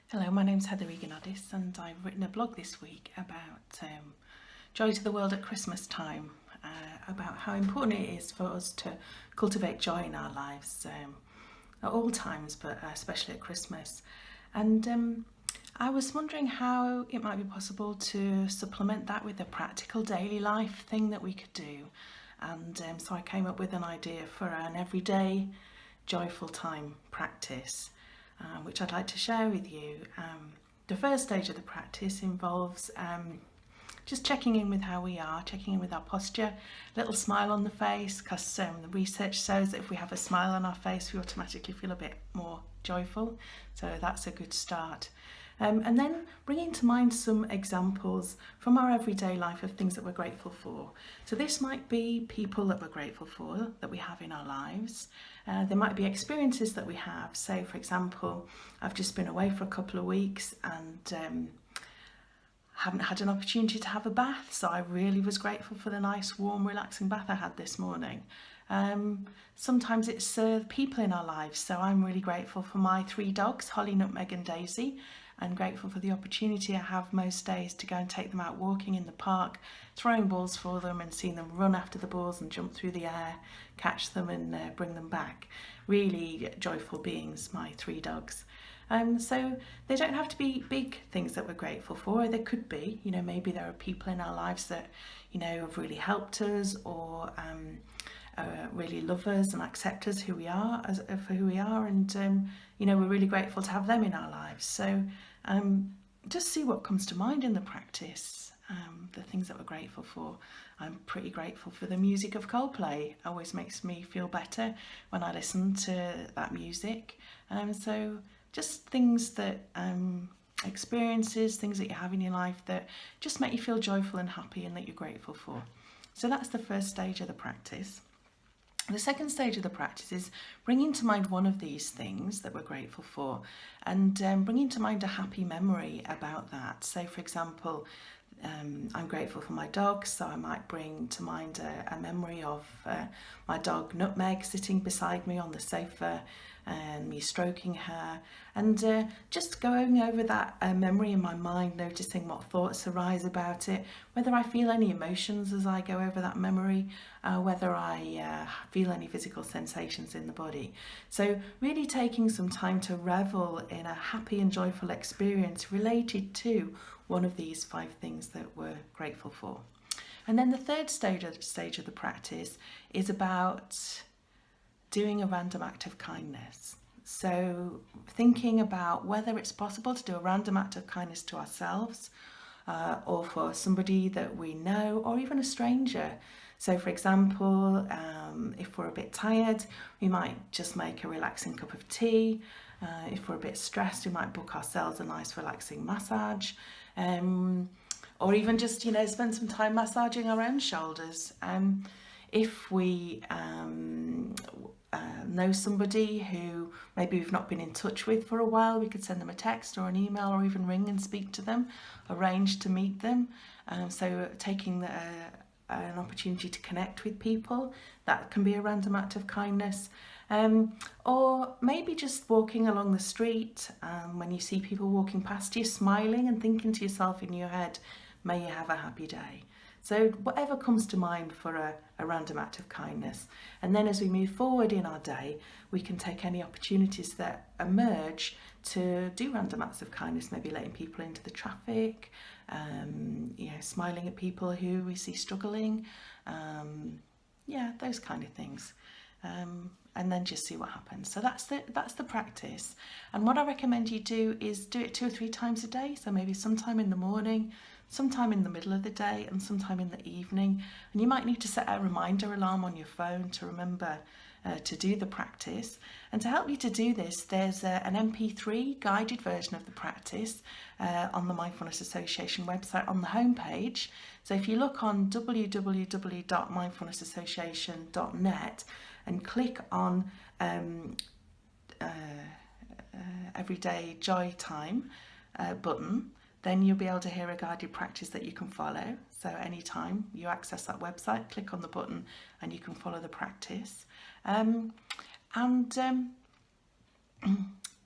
Hello, my name's Regan Addis, and I've written a blog this week about joy to the world at Christmas time, about how important it is for us to cultivate joy in our lives at all times, but especially at Christmas. And I was wondering how it might be possible to supplement that with a practical daily life thing that we could do. And so I came up with an idea for an everyday joyful time practice, which I'd like to share with you. The first stage of the practice involves just checking in with how we are, checking in with our posture, a little smile on the face, because the research shows that if we have a smile on our face, we automatically feel a bit more joyful. So that's a good start. And then bringing to mind some examples from our everyday life of things that we're grateful for. So this might be people that we're grateful for, that we have in our lives. There might be experiences that we have. So for example, I've just been away for a couple of weeks and haven't had an opportunity to have a bath, so I really was grateful for the nice warm relaxing bath I had this morning. Sometimes it's people in our lives, so I'm really grateful for my 3 dogs, Holly, Nutmeg and Daisy. I'm grateful for the opportunity I have most days to go and take them out walking in the park, throwing balls for them and seeing them run after the balls and jump through the air, catch them and bring them back. Really joyful beings, my 3 dogs. So they don't have to be big things that we're grateful for. They could be, maybe there are people in our lives that, have really helped us or really love us and accept us for who we are, and we're really grateful to have them in our lives. So just see what comes to mind in the practice. The things that we're grateful for. I'm pretty grateful for the music of Coldplay. It always makes me feel better when I listen to that music. So just things that experiences, things that you have in your life that just make you feel joyful and happy and that you're grateful for. So that's the first stage of the practice. The second stage of the practice is bringing to mind one of these things that we're grateful for and bringing to mind a happy memory about that. So for example, I'm grateful for my dogs, so I might bring to mind a memory of my dog Nutmeg sitting beside me on the sofa and me stroking her, and just going over that memory in my mind, noticing what thoughts arise about it, whether I feel any emotions as I go over that memory, whether I feel any physical sensations in the body. So really taking some time to revel in a happy and joyful experience related to one of these 5 things that we're grateful for. And then the third stage of the practice is about doing a random act of kindness. So thinking about whether it's possible to do a random act of kindness to ourselves or for somebody that we know, or even a stranger. So for example, if we're a bit tired, we might just make a relaxing cup of tea. If we're a bit stressed, we might book ourselves a nice relaxing massage. Or even just, spend some time massaging our own shoulders. If we know somebody who maybe we've not been in touch with for a while, we could send them a text or an email or even ring and speak to them, arrange to meet them. So taking an opportunity to connect with people, that can be a random act of kindness. Or maybe just walking along the street, when you see people walking past you, smiling and thinking to yourself in your head, may you have a happy day. So whatever comes to mind for a random act of kindness. And then as we move forward in our day, we can take any opportunities that emerge to do random acts of kindness, maybe letting people into the traffic, smiling at people who we see struggling, those kind of things. And then just see what happens. So that's the practice. And what I recommend you do is do it 2 or 3 times a day. So maybe sometime in the morning, sometime in the middle of the day, and sometime in the evening. And you might need to set a reminder alarm on your phone to remember to do the practice. And to help you to do this, there's an MP3 guided version of the practice on the Mindfulness Association website on the homepage. So if you look on www.mindfulnessassociation.net and click on Everyday Joy Time button, then you'll be able to hear a guided practice that you can follow. So anytime you access that website, click on the button and you can follow the practice.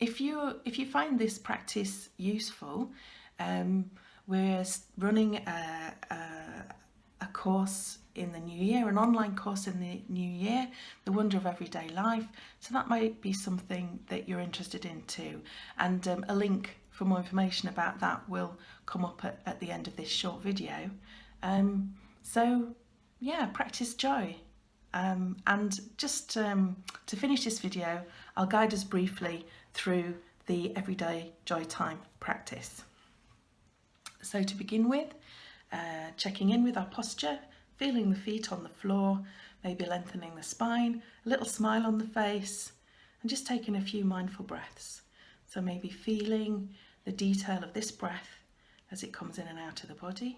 if you find this practice useful, we're running a course in the new year, an online course in the new year, The Wonder of Everyday Life. So that might be something that you're interested in too. And a link for more information about that will come up at the end of this short video. So yeah, practice joy. And just to finish this video, I'll guide us briefly through the everyday joy time practice. So to begin with, checking in with our posture, feeling the feet on the floor, maybe lengthening the spine, a little smile on the face, and just taking a few mindful breaths. So maybe feeling the detail of this breath as it comes in and out of the body.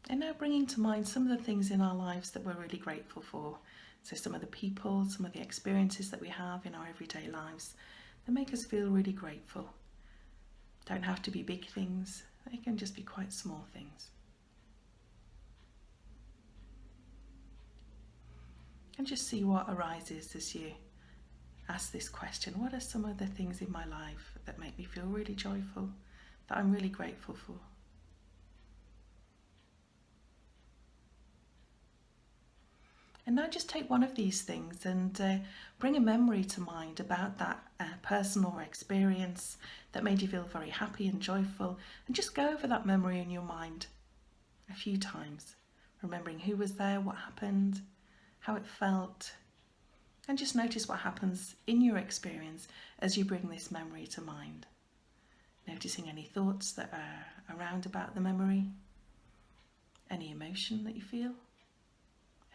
And now bringing to mind some of the things in our lives that we're really grateful for. So some of the people, some of the experiences that we have in our everyday lives that make us feel really grateful. Don't have to be big things, they can just be quite small things. And just see what arises as you ask this question. What are some of the things in my life that make me feel really joyful, that I'm really grateful for? And now just take one of these things and bring a memory to mind about that person or experience that made you feel very happy and joyful, and just go over that memory in your mind a few times, remembering who was there, what happened, how it felt, and just notice what happens in your experience as you bring this memory to mind. Noticing any thoughts that are around about the memory, any emotion that you feel,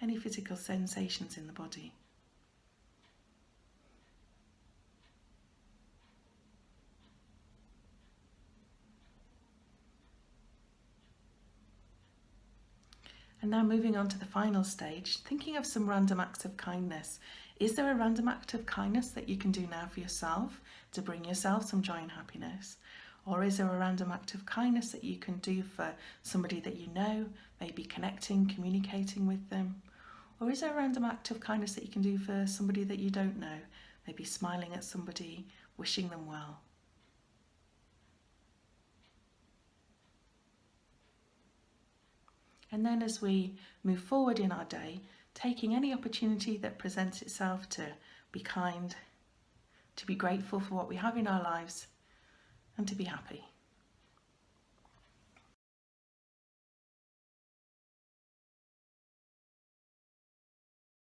any physical sensations in the body. And now moving on to the final stage, thinking of some random acts of kindness. Is there a random act of kindness that you can do now for yourself to bring yourself some joy and happiness? Or is there a random act of kindness that you can do for somebody that you know, maybe connecting, communicating with them? Or is there a random act of kindness that you can do for somebody that you don't know, maybe smiling at somebody, wishing them well? And then as we move forward in our day, taking any opportunity that presents itself to be kind, to be grateful for what we have in our lives, and to be happy.